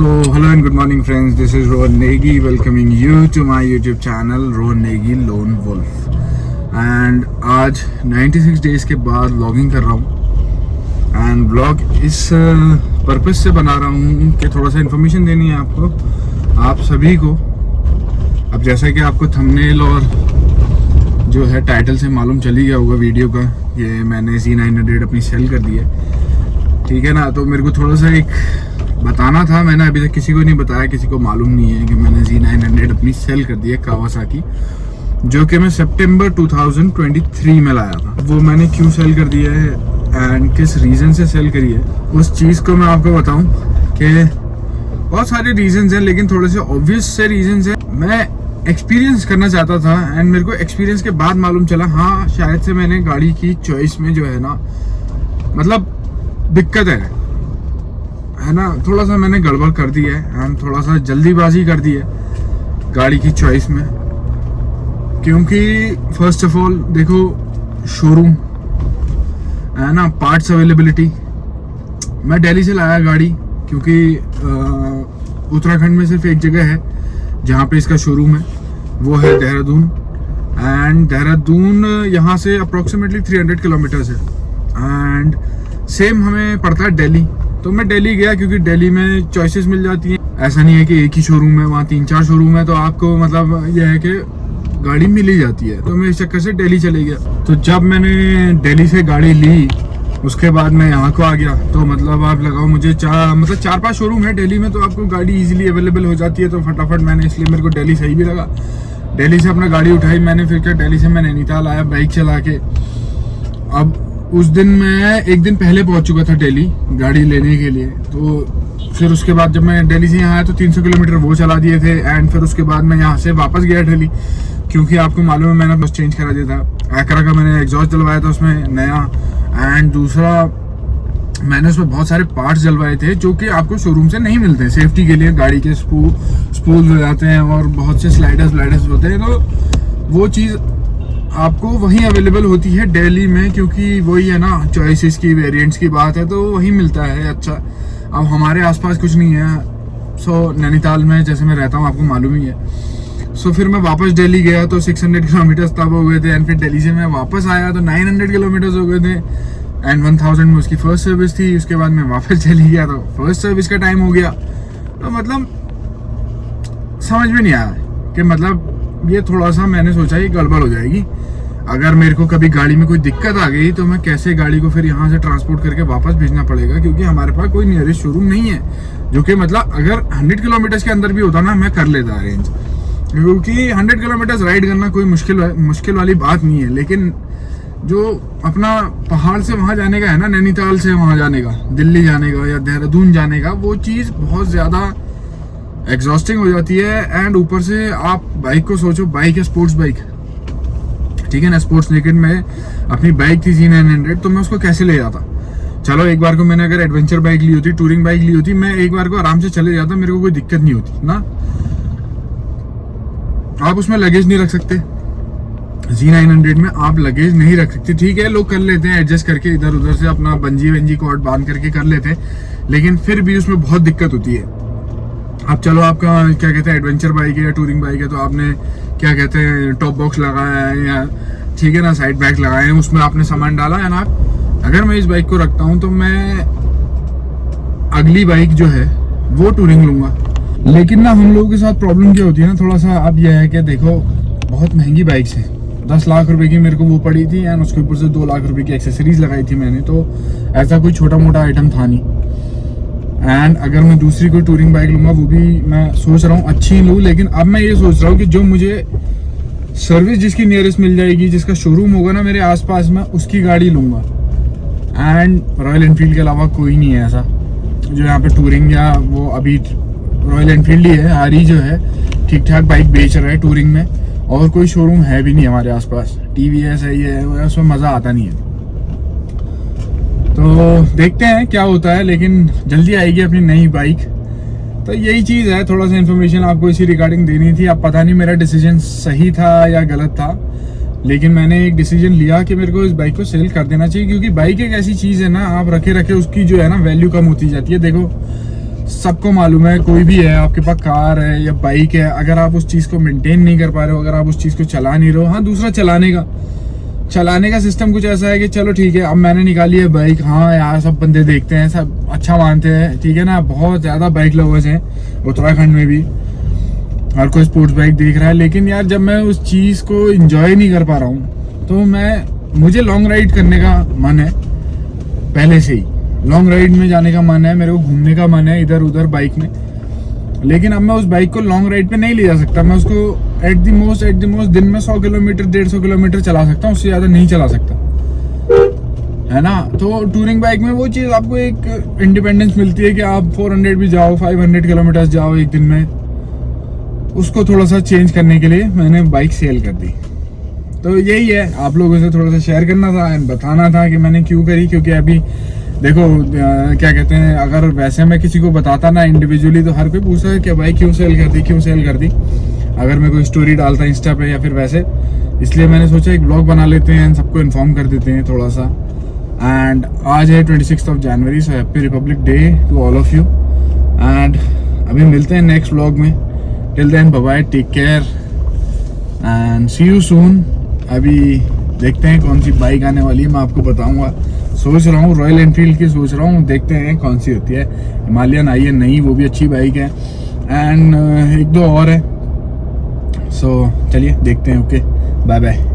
So, hello and good morning friends, this is Rohan Negi welcoming you to my YouTube channel Rohan Negi Lone Wolf and आज 96 days के बाद vlogging कर रहा हूँ and vlog इस purpose से बना रहा हूँ कि थोड़ा सा इन्फॉर्मेशन देनी है आपको, आप सभी को। अब जैसा कि आपको थंबनेल और जो है टाइटल से मालूम चली गया होगा वीडियो का, ये मैंने Z900 अपनी सेल कर दी है, ठीक है ना। तो मेरे को थोड़ा सा एक बताना था, मैंने अभी तक किसी को नहीं बताया, किसी को मालूम नहीं है कि मैंने Z900 अपनी सेल कर दी है कावासाकी, जो कि मैं सितंबर 2023 में लाया था। वो मैंने क्यों सेल कर दिया है एंड किस रीज़न से सेल करी है उस चीज़ को मैं आपको बताऊं कि बहुत सारे रीजंस हैं, लेकिन थोड़े से ऑब्वियस से रीजंस हैं। मैं एक्सपीरियंस करना चाहता था एंड मेरे को एक्सपीरियंस के बाद मालूम चला, हाँ शायद से मैंने गाड़ी की चॉइस में जो है ना, मतलब दिक्कत है ना, थोड़ा सा मैंने गड़बड़ कर दी है एंड थोड़ा सा जल्दीबाजी कर दी है गाड़ी की चॉइस में। क्योंकि फर्स्ट ऑफ ऑल देखो, शोरूम है ना, पार्ट्स अवेलेबिलिटी, मैं दिल्ली से लाया गाड़ी क्योंकि उत्तराखंड में सिर्फ एक जगह है जहाँ पे इसका शोरूम है, वो है देहरादून। एंड देहरादून यहाँ से अप्रोक्सीमेटली 300 किलोमीटर्स है एंड सेम हमें पड़ता है दिल्ली। तो मैं दिल्ली गया क्योंकि दिल्ली में चॉइसेस मिल जाती हैं, ऐसा नहीं है कि एक ही शोरूम है, वहाँ 3-4 शोरूम है, तो आपको मतलब यह है कि गाड़ी मिल ही जाती है। तो मैं इस चक्कर से दिल्ली चले गया। तो जब मैंने दिल्ली से गाड़ी ली उसके बाद मैं यहाँ को आ गया, तो मतलब आप लगाओ मुझे 4-5 शोरूम है दिल्ली में, तो आपको गाड़ी इजीली अवेलेबल हो जाती है। तो फटाफट मैंने, इसलिए मेरे को दिल्ली सही भी लगा, दिल्ली से अपना गाड़ी उठाई मैंने। फिर क्या, दिल्ली से मैं नैनीताल आया बाइक चला के। अब उस दिन मैं एक दिन पहले पहुंच चुका था दिल्ली गाड़ी लेने के लिए। तो फिर उसके बाद जब मैं दिल्ली से यहाँ आया तो 300 किलोमीटर वो चला दिए थे एंड फिर उसके बाद मैं यहाँ से वापस गया दिल्ली, क्योंकि आपको मालूम है मैंने बस चेंज करा दिया था। एकरा का मैंने एग्जॉस्ट डलवाया था उसमें नया, एंड दूसरा मैंने उसमें बहुत सारे पार्ट्स डलवाए थे जो कि आपको शोरूम से नहीं मिलते। सेफ्टी के लिए गाड़ी के स्पूल्स हो जाते हैं और बहुत से स्लाइडर्स होते हैं, तो वो चीज़ आपको वहीं अवेलेबल होती है दिल्ली में, क्योंकि वही है ना, चॉइसेस की वेरिएंट्स की बात है तो वहीं मिलता है। अच्छा, अब हमारे आसपास कुछ नहीं है। सो नैनीताल में जैसे मैं रहता हूँ आपको मालूम ही है। सो फिर मैं वापस दिल्ली गया तो 600 किलोमीटर्स तब हो गए थे एंड फिर दिल्ली से मैं वापस आया तो 900 किलोमीटर्स हो गए थे एंड 1000 में उसकी फर्स्ट सर्विस थी। उसके बाद मैं वापस चली गया तो फर्स्ट सर्विस का टाइम हो गया। तो मतलब समझ में नहीं आया कि मतलब ये थोड़ा सा मैंने सोचा ये गड़बड़ हो जाएगी, अगर मेरे को कभी गाड़ी में कोई दिक्कत आ गई तो मैं कैसे गाड़ी को फिर यहाँ से ट्रांसपोर्ट करके वापस भेजना पड़ेगा, क्योंकि हमारे पास कोई नियरेस्ट शोरूम नहीं है। जो कि मतलब अगर 100 किलोमीटर्स के अंदर भी होता ना, मैं कर लेता अरेंज, क्योंकि 100 किलोमीटर्स राइड करना कोई मुश्किल वाली बात नहीं है। लेकिन जो अपना पहाड़ से वहाँ जाने का है ना, नैनीताल से वहाँ जाने का, दिल्ली जाने का या देहरादून जाने का, वो चीज़ बहुत ज़्यादा एग्जॉस्टिंग हो जाती है। एंड ऊपर से आप बाइक को सोचो, बाइक है स्पोर्ट्स बाइक, ठीक है ना, स्पोर्ट्स नेकेड में अपनी बाइक थी Z900, तो मैं उसको कैसे ले जाता। चलो एक बार को मैंने अगर एडवेंचर बाइक ली होती, टूरिंग बाइक ली होती, मैं एक बार को आराम से चले जाता, मेरे को कोई दिक्कत नहीं होती ना। आप उसमें लगेज नहीं रख सकते, Z900 में आप लगेज नहीं रख सकते। ठीक है, लोग कर लेते हैं एडजस्ट करके, इधर उधर से अपना बंजी कॉर्ड बांध करके कर लेते हैं, लेकिन फिर भी उसमें बहुत दिक्कत होती है। अब चलो आपका क्या कहते हैं एडवेंचर बाइक है या टूरिंग बाइक है, तो आपने क्या कहते हैं टॉप बॉक्स लगाया है या ठीक है ना साइड बैग लगाए हैं, उसमें आपने सामान डाला है ना। अगर मैं इस बाइक को रखता हूँ तो मैं अगली बाइक जो है वो टूरिंग लूँगा। लेकिन ना हम लोगों के साथ प्रॉब्लम क्या होती है ना, थोड़ा सा अब यह है कि देखो बहुत महंगी बाइक्स है, 10 लाख रुपए की मेरे को वो पड़ी थी एंड उसके ऊपर से 2 लाख रुपए की एक्सेसरीज लगाई थी मैंने, तो ऐसा कोई छोटा मोटा आइटम था नहीं। एंड अगर मैं दूसरी कोई टूरिंग बाइक लूँगा, वो भी मैं सोच रहा हूँ अच्छी लूँ, लेकिन अब मैं ये सोच रहा हूँ कि जो मुझे सर्विस जिसकी नियरेस्ट मिल जाएगी, जिसका शोरूम होगा ना मेरे आसपास में, उसकी गाड़ी लूँगा। एंड रॉयल एनफील्ड के अलावा कोई नहीं है ऐसा जो यहाँ पे टूरिंग, या वो अभी रॉयल एनफील्ड ही है, आरी जो है ठीक ठाक बाइक बेच रहा है टूरिंग में, और कोई शोरूम है भी नहीं हमारे आसपास। TVS है, ये है, उसमें मज़ा आता नहीं है। तो देखते हैं क्या होता है, लेकिन जल्दी आएगी अपनी नई बाइक। तो यही चीज़ है, थोड़ा सा इन्फॉर्मेशन आपको इसी रिगार्डिंग देनी थी। अब पता नहीं मेरा डिसीजन सही था या गलत था, लेकिन मैंने एक डिसीजन लिया कि मेरे को इस बाइक को सेल कर देना चाहिए, क्योंकि बाइक एक ऐसी चीज़ है ना, आप रखे रखे उसकी जो है ना वैल्यू कम होती जाती है। देखो सबको मालूम है, कोई भी है आपके पास कार है या बाइक है, अगर आप उस चीज़ को मेंटेन नहीं कर पा रहे हो, अगर आप उस चीज़ को चला नहीं रहे हो, हाँ दूसरा चलाने का सिस्टम कुछ ऐसा है कि चलो ठीक है अब मैंने निकाली है बाइक, हाँ यार सब बंदे देखते हैं, सब अच्छा मानते हैं, ठीक है ना, बहुत ज़्यादा बाइक लवर्स हैं उत्तराखंड में भी, हर कोई स्पोर्ट्स बाइक देख रहा है, लेकिन यार जब मैं उस चीज़ को इंजॉय नहीं कर पा रहा हूँ तो मुझे लॉन्ग राइड करने का मन है, पहले से ही लॉन्ग राइड में जाने का मन है, मेरे को घूमने का मन है इधर उधर बाइक में, लेकिन अब मैं उस बाइक को लॉन्ग राइड पे नहीं ले जा सकता। मैं उसको एट द मोस्ट दिन में 100 किलोमीटर 150 किलोमीटर चला सकता हूँ, उससे ज़्यादा नहीं चला सकता, है ना। तो टूरिंग बाइक में वो चीज़ आपको एक इंडिपेंडेंस मिलती है कि आप 400 भी जाओ, 500 किलोमीटर जाओ एक दिन में, उसको थोड़ा सा चेंज करने के लिए मैंने बाइक सेल कर दी। तो यही है, आप लोगों से थोड़ा सा शेयर करना था एंड बताना था कि मैंने क्यों करी, क्योंकि अभी देखो क्या कहते हैं, अगर वैसे मैं किसी को बताता ना इंडिविजुअली तो हर कोई पूछता है कि भाई क्यों सेल कर दी, अगर मैं कोई स्टोरी डालता इंस्टा पे या फिर वैसे, इसलिए मैंने सोचा एक ब्लॉग बना लेते हैं, सबको इन्फॉर्म कर देते हैं थोड़ा सा। एंड आज है 26 जनवरी, so happy republic day to all of you, and अभी मिलते हैं नेक्स्ट ब्लॉग में। Till then bye bye, take care and see you soon. अभी देखते हैं कौन सी बाइक आने वाली है, मैं आपको बताऊंगा। सोच रहा हूँ रॉयल एनफील्ड की सोच रहा हूँ, देखते हैं कौन सी होती है। हिमालयन आई है नई, वो भी अच्छी बाइक है, एंड एक दो और है, सो चलिए देखते हैं। Okay bye bye.